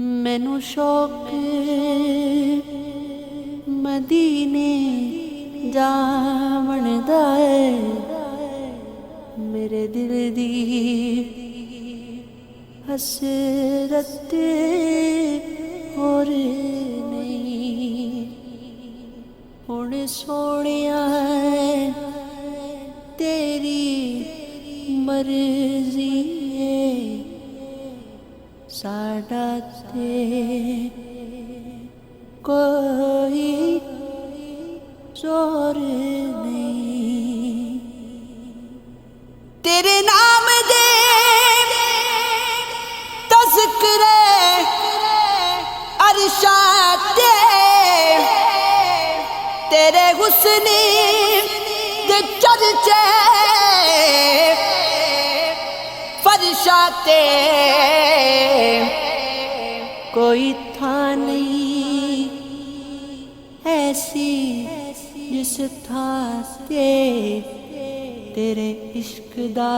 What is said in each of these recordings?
मैनू शौक मदीने जावण दा है, मेरे दिल दी हसरत और नहीं। हुण सोहणिया तेरी मर्जी है, साडा ते कोई जोर नहीं। तेरे नाम दे तज़किरे अरशाते, तेरे हुस्न दे चर्चे फरशाते। कोई था नहीं ऐसी जिस था ते तेरे इश्क दा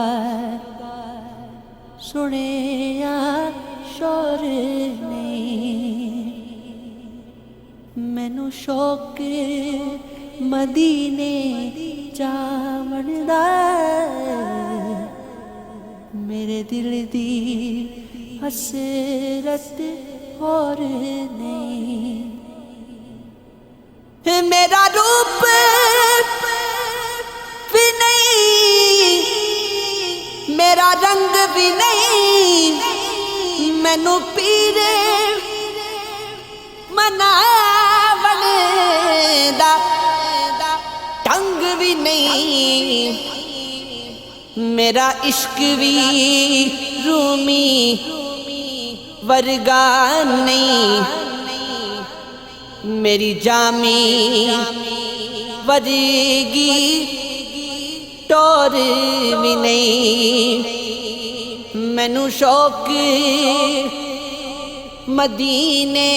सुनिया शोर नहीं। मैनू शौक मदीने जावण दा, मेरे दिल दी हसरत और नहीं। मेरा रूप भी नहीं, मेरा रंग भी नहीं, मैनू पीर मनावण दा ढंग भी नहीं। मेरा इश्क भी रूमी वर्गा नहीं, मेरी जामी वर्गी टोर भी नहीं। मैनू शौक मदीने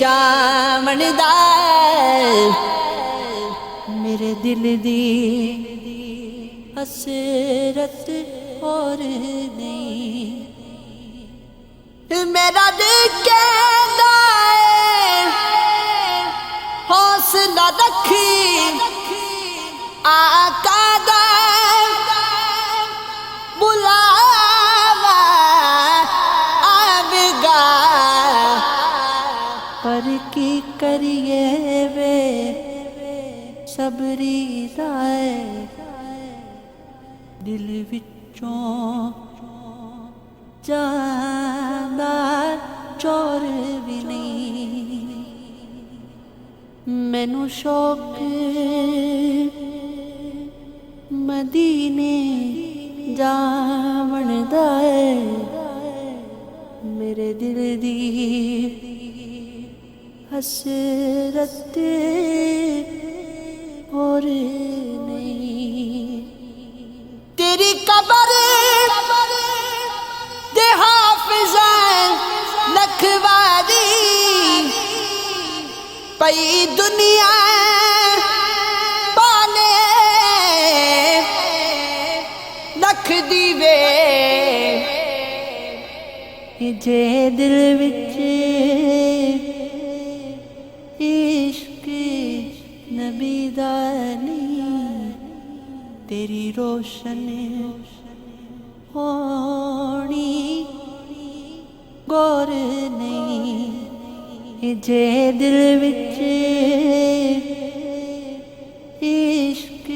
जावण दा, मेरे दिल दी हसरत और नहीं। मेरा दिल कहता है हौसला रखी, आका दा बुलावा आवेगा। पर की करिए वे सबरी दाए, दिल विचों जाना चोर भी नहीं। मैनू शौक मदीने जावण दा है, मेरे दिल दी हसरत और नहीं। तेरी कबर दे हाफिज़ा लखवारी, पई दुनिया पाले लख दीवे। जे दिल विच इश्क नबी दा नहीं, तेरी रोशन होनी गौर नहीं। जे दिल विच इश्क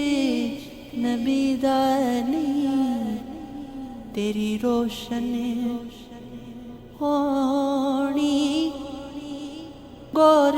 नबी दा नहीं, तेरी रोशन होनी गौर